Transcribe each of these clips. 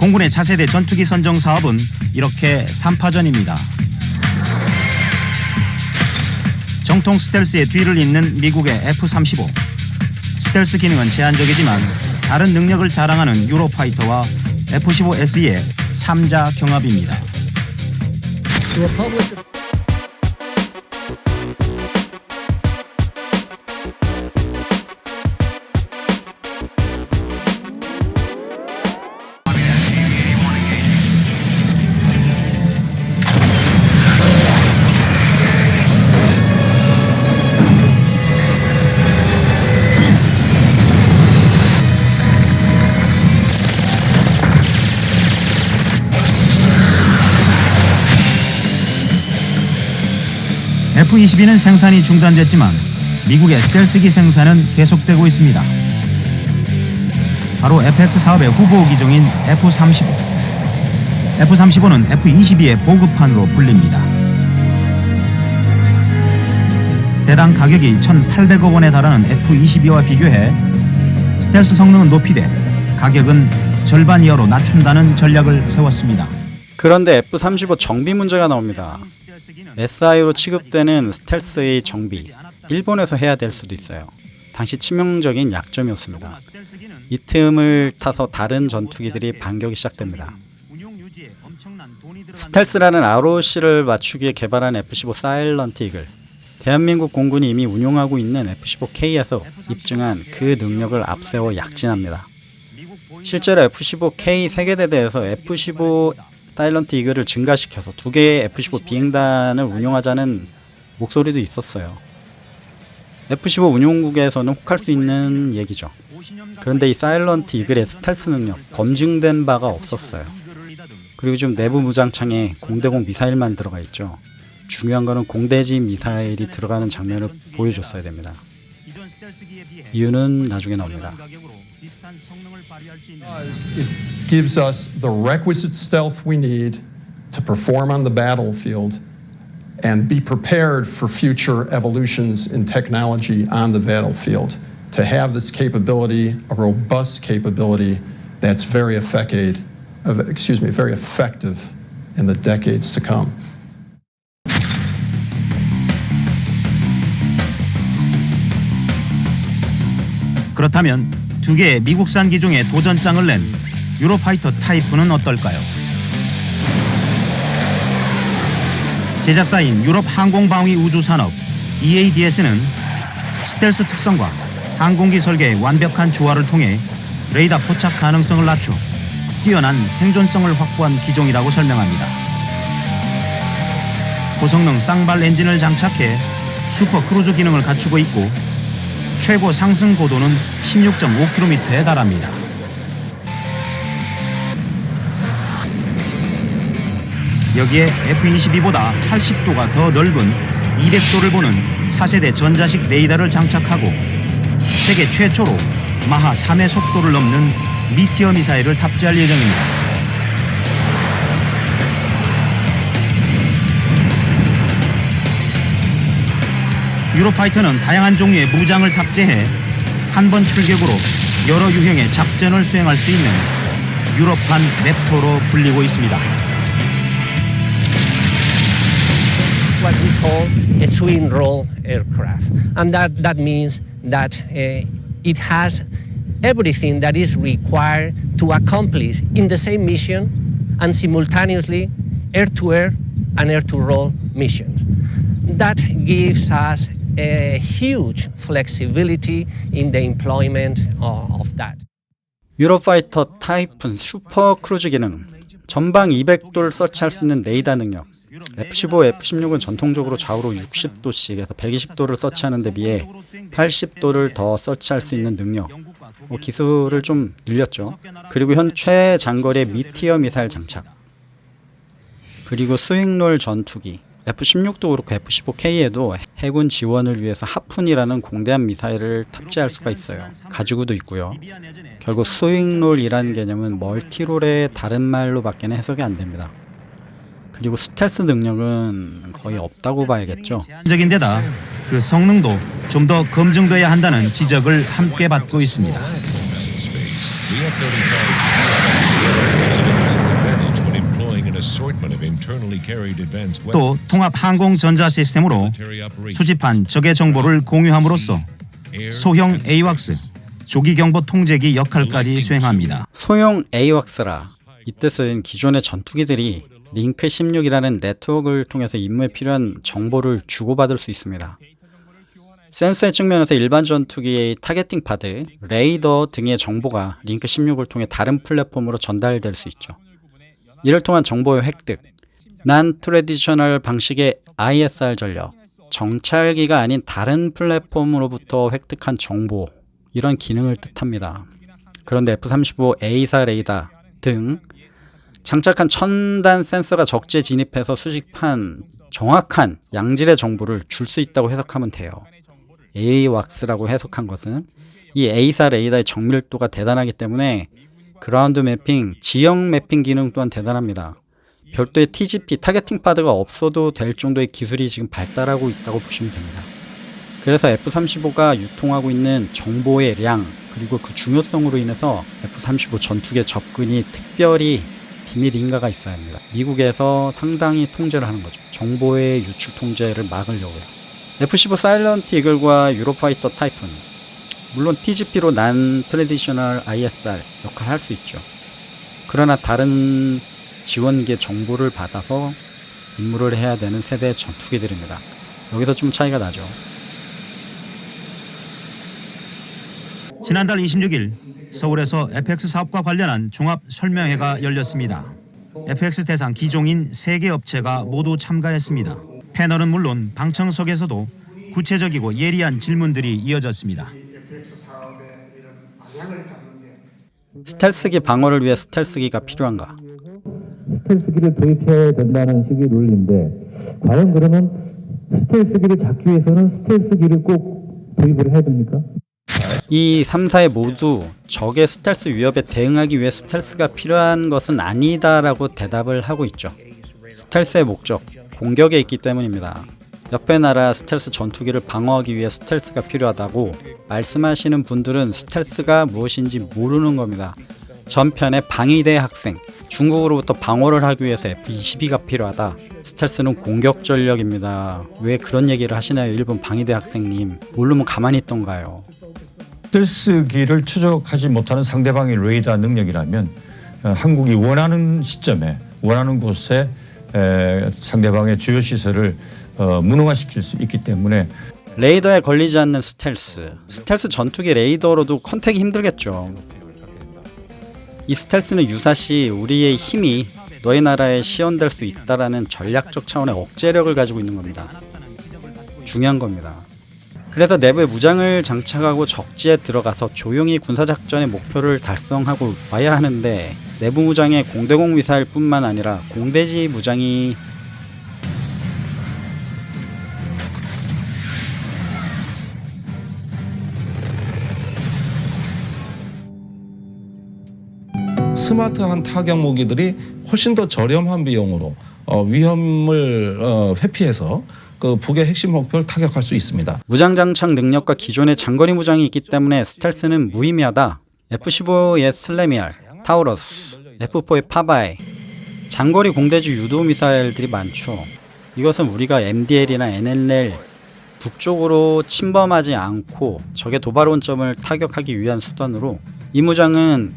공군의 차세대 전투기 선정 사업은 이렇게 3파전입니다. 정통 스텔스의 뒤를 잇는 미국의 F-35. 스텔스 기능은 제한적이지만 다른 능력을 자랑하는 유로파이터와 F-15S의 3자 경합입니다. F-22는 생산이 중단됐지만 미국의 스텔스기 생산은 계속되고 있습니다. 바로 FX 사업의 후보 기종인 F-35. F-35는 F-22의 보급판으로 불립니다. 대당 가격이 1,800억 원에 달하는 F-22와 비교해 스텔스 성능은 높이되 가격은 절반 이하로 낮춘다는 전략을 세웠습니다. 그런데 F-35 정비 문제가 나옵니다. SI로 취급되는 스텔스의 정비, 일본에서 해야 될 수도 있어요. 당시 치명적인 약점이었습니다. 이 틈을 타서 다른 전투기들이 반격이 시작됩니다. 스텔스라는 ROC를 맞추기에 개발한 F-15 사일런트 이글, 대한민국 공군이 이미 운용하고 있는 F-15K에서 입증한 그 능력을 앞세워 약진합니다. 실제로 F-15K 세계대대에서 F-15 사일런트 이글을 증가시켜서 2개의 F-15 비행단을 운용하자는 목소리도 있었어요. F-15 운용국에서는 혹할 수 있는 얘기죠. 그런데 이 사일런트 이글의 스텔스 능력 검증된 바가 없었어요. 그리고 지금 내부 무장창에 공대공 미사일만 들어가 있죠. 중요한 거는 공대지 미사일이 들어가는 장면을 보여줬어야 됩니다. 이유는 나중에 나옵니다. It gives us the requisite stealth we need to perform on the battlefield and be prepared for future evolutions in technology on the battlefield. To have this capability, a robust capability that's very effective in the decades to come. 그렇다면 2개의 미국산 기종에 도전장을 낸 유로파이터 타이프는 어떨까요? 제작사인 유럽 항공방위 우주산업 EADS는 스텔스 특성과 항공기 설계의 완벽한 조화를 통해 레이더 포착 가능성을 낮춰 뛰어난 생존성을 확보한 기종이라고 설명합니다. 고성능 쌍발 엔진을 장착해 슈퍼 크루즈 기능을 갖추고 있고 최고 상승 고도는 16.5km에 달합니다. 여기에 F-22보다 80도가 더 넓은 200도를 보는 4세대 전자식 레이더를 장착하고 세계 최초로 마하 3의 속도를 넘는 미티어 미사일을 탑재할 예정입니다. 유로파이터는 다양한 종류의 무장을 탑재해 한 번 출격으로 여러 유형의 작전을 수행할 수 있는 유럽판 랩터로 불리고 있습니다. What we call a swing role aircraft, and that means that it has everything that is required to accomplish in the same mission and simultaneously air-to-air and air-to-roll missions. That gives us a huge flexibility in the employment of that. 유로파이터 타입은 슈퍼 크루즈 기능, 전방 200도를 서치할 수 있는 레이더 능력, F-15, F-16은 전통적으로 좌우로 60도씩에서 120도를 서치하는 데 비해 80도를 더 서치할 수 있는 능력, 기술을 좀 늘렸죠. 그리고 현 최장거리의 미티어 미사일 장착, 그리고 스윙롤 전투기, F-16도 그렇고 F-15K에도 해군 지원을 위해서 하푼이라는 공대한 미사일을 탑재할 수가 있어요. 가지고도 있고요. 결국 스윙롤이라는 개념은 멀티롤의 다른 말로 밖에는 해석이 안 됩니다. 그리고 스텔스 능력은 거의 없다고 봐야겠죠. 적인 데다 그 성능도 좀 더 검증돼야 한다는 지적을 함께 받고 있습니다. 또 통합 항공 전자 시스템으로 수집한 적의 정보를 공유함으로써 소형 AWACS 조기 경보 통제기 역할까지 수행합니다. 소형 AWACS라 이 뜻은 기존의 전투기들이 링크 16이라는 네트워크를 통해서 임무에 필요한 정보를 주고받을 수 있습니다. 센서의 측면에서 일반 전투기의 타겟팅 파드, 레이더 등의 정보가 링크 16을 통해 다른 플랫폼으로 전달될 수 있죠. 이를 통한 정보의 획득, non-traditional 방식의 ISR 전력, 정찰기가 아닌 다른 플랫폼으로부터 획득한 정보, 이런 기능을 뜻합니다. 그런데 F-35 A사 레이더 등 장착한 첨단 센서가 적지에 진입해서 수집한 정확한 양질의 정보를 줄 수 있다고 해석하면 돼요. AWACS라고 해석한 것은 이 A사 레이더의 정밀도가 대단하기 때문에 그라운드 매핑, 지역 매핑 기능 또한 대단합니다. 별도의 TGP, 타겟팅 파드가 없어도 될 정도의 기술이 지금 발달하고 있다고 보시면 됩니다. 그래서 F-35가 유통하고 있는 정보의 량, 그리고 그 중요성으로 인해서 F-35 전투기의 접근이 특별히 비밀인가가 있어야 합니다. 미국에서 상당히 통제를 하는 거죠. 정보의 유출 통제를 막으려고요. F-15 사일런트 이글과 유로파이터 타이푼, 물론 TGP로 non-traditional ISR 역할을 할 수 있죠. 그러나 다른 지원기의 정보를 받아서 임무를 해야 되는 세대의 전투기들입니다. 여기서 좀 차이가 나죠. 지난달 26일 서울에서 FX 사업과 관련한 종합 설명회가 열렸습니다. FX 대상 기종인 3개 업체가 모두 참가했습니다. 패널은 물론 방청석에서도 구체적이고 예리한 질문들이 이어졌습니다. 스텔스기 방어를 위해 스텔스기가 필요한가? 스텔스기를 도입해야 된다는 식의 논리인데 과연 그러면 스텔스기를 잡기 위해서는 스텔스기를 꼭 도입을 해야 됩니까? 이 3사에 모두 적의 스텔스 위협에 대응하기 위해 스텔스가 필요한 것은 아니다라고 대답을 하고 있죠. 스텔스의 목적, 공격에 있기 때문입니다. 옆의 나라 스텔스 전투기를 방어하기 위해 스텔스가 필요하다고 말씀하시는 분들은 스텔스가 무엇인지 모르는 겁니다. 전편의 방위대 학생, 중국으로부터 방어를 하기 위해서 F-22가 필요하다. 스텔스는 공격 전력입니다. 왜 그런 얘기를 하시나요, 일본 방위대 학생님? 모르면 가만히 있던가요? 스텔스기를 추적하지 못하는 상대방의 레이더 능력이라면 한국이 원하는 시점에 원하는 곳에 상대방의 주요 시설을 무능화시킬 수 있기 때문에 레이더에 걸리지 않는 스텔스 전투기 레이더로도 컨택이 힘들겠죠. 이 스텔스는 유사시 우리의 힘이 너희 나라에 시연될 수 있다라는 전략적 차원의 억제력을 가지고 있는 겁니다. 중요한 겁니다. 그래서 내부에 무장을 장착하고 적지에 들어가서 조용히 군사작전의 목표를 달성하고 와야 하는데 내부 무장의 공대공 미사일 뿐만 아니라 공대지 무장이 스마트한 타격 무기들이 훨씬 더 저렴한 비용으로 위험을 회피해서 그 북의 핵심 목표를 타격할 수 있습니다. 무장 장착 능력과 기존의 장거리 무장이 있기 때문에 스텔스는 무의미하다. F-15의 슬래미알, 타우러스, F-4의 파바이, 장거리 공대지 유도 미사일들이 많죠. 이것은 우리가 MDL이나 NLL 북쪽으로 침범하지 않고 적의 도발원점을 타격하기 위한 수단으로 이 무장은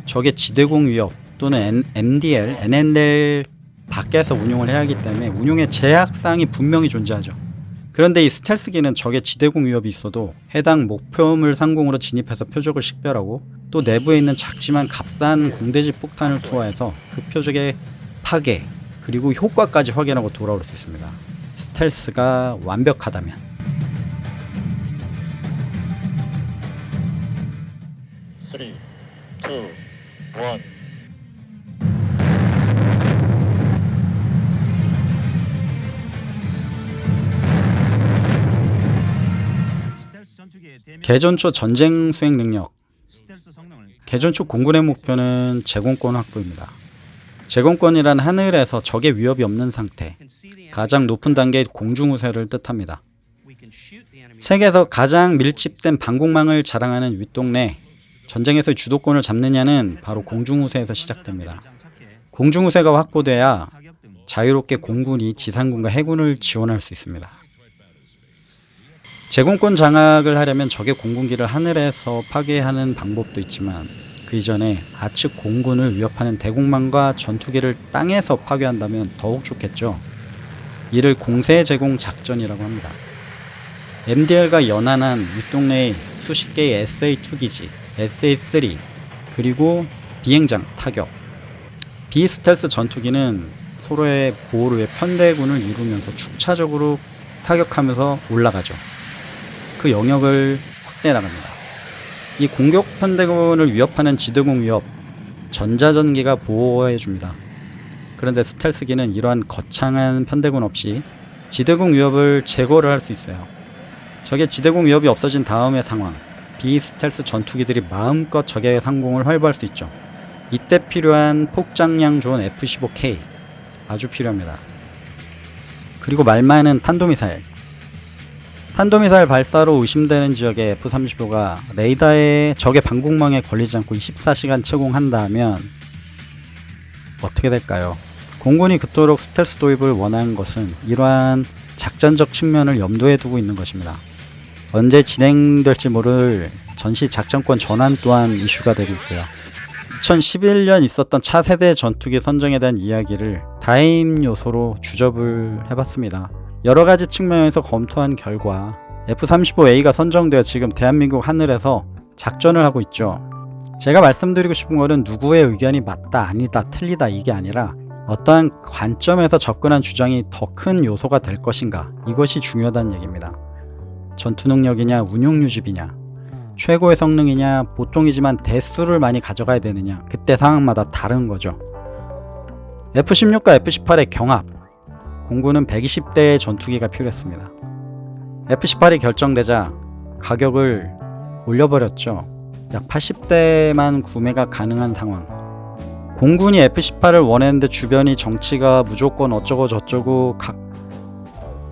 적의 지대공 위협 또는 MDL, NLL 밖에서 운용을 해야 하기 때문에 운용의 제약사항이 분명히 존재하죠. 그런데 이 스텔스기는 적의 지대공 위협이 있어도 해당 목표물 상공으로 진입해서 표적을 식별하고 또 내부에 있는 작지만 값싼 공대지 폭탄을 투하해서 그 표적의 파괴 그리고 효과까지 확인하고 돌아올 수 있습니다. 스텔스가 완벽하다면. Three, two, one. 개전초 전쟁 수행 능력. 개전초 공군의 목표는 제공권 확보입니다. 제공권이란 하늘에서 적의 위협이 없는 상태, 가장 높은 단계의 공중우세를 뜻합니다. 세계에서 가장 밀집된 방공망을 자랑하는 윗동네 전쟁에서의 주도권을 잡느냐는 바로 공중우세에서 시작됩니다. 공중우세가 확보돼야 자유롭게 공군이 지상군과 해군을 지원할 수 있습니다. 제공권 장악을 하려면 적의 공군기를 하늘에서 파괴하는 방법도 있지만 그 이전에 아측 공군을 위협하는 대공망과 전투기를 땅에서 파괴한다면 더욱 좋겠죠. 이를 공세 제공 작전이라고 합니다. MDR과 연안한 윗동네의 수십 개의 SA-2 기지, SA-3 그리고 비행장 타격. 비스텔스 전투기는 서로의 보호를 위해 편대군을 이루면서 축차적으로 타격하면서 올라가죠. 그 영역을 확대해 나갑니다. 이 공격 편대군을 위협하는 지대공 위협, 전자전기가 보호해줍니다. 그런데 스텔스기는 이러한 거창한 편대군 없이 지대공 위협을 제거를 할 수 있어요. 적의 지대공 위협이 없어진 다음의 상황, 비스텔스 전투기들이 마음껏 적의 상공을 활보할 수 있죠. 이때 필요한 폭장량 좋은 F-15K 아주 필요합니다. 그리고 말 많은 탄도미사일. 탄도미사일 발사로 의심되는 지역의 F-35가 레이더에 적의 방공망에 걸리지 않고 24시간 채공한다면 어떻게 될까요? 공군이 그토록 스텔스 도입을 원한 것은 이러한 작전적 측면을 염두에 두고 있는 것입니다. 언제 진행될지 모를 전시 작전권 전환 또한 이슈가 되고 있고요. 2011년 있었던 차세대 전투기 선정에 대한 이야기를 다임 요소로 주접을 해봤습니다. 여러가지 측면에서 검토한 결과 F-35A가 선정되어 지금 대한민국 하늘에서 작전을 하고 있죠. 제가 말씀드리고 싶은 것은 누구의 의견이 맞다, 아니다, 틀리다 이게 아니라 어떠한 관점에서 접근한 주장이 더 큰 요소가 될 것인가, 이것이 중요하다는 얘기입니다. 전투 능력이냐, 운용 유지비냐, 최고의 성능이냐, 보통이지만 대수를 많이 가져가야 되느냐, 그때 상황마다 다른 거죠. F-16과 F-18의 경합, 공군은 120대의 전투기가 필요했습니다. F-18이 결정되자 가격을 올려버렸죠. 약 80대만 구매가 가능한 상황. 공군이 F-18을 원했는데 주변이 정치가 무조건 어쩌고 저쩌고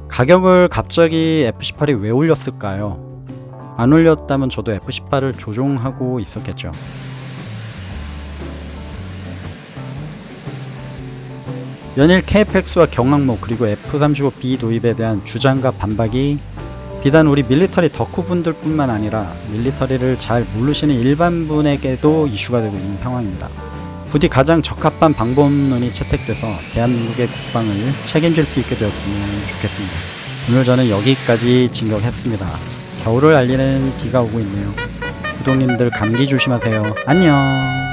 가격을 갑자기 F-18이 왜 올렸을까요? 안 올렸다면 저도 F-18을 조종하고 있었겠죠. 연일 KFX와 경항모 그리고 F-35B 도입에 대한 주장과 반박이 비단 우리 밀리터리 덕후분들 뿐만 아니라 밀리터리를 잘 모르시는 일반분에게도 이슈가 되고 있는 상황입니다. 부디 가장 적합한 방법론이 채택돼서 대한민국의 국방을 책임질 수 있게 되었으면 좋겠습니다. 오늘 저는 여기까지 진격했습니다. 겨울을 알리는 비가 오고 있네요. 구독님들 감기 조심하세요. 안녕.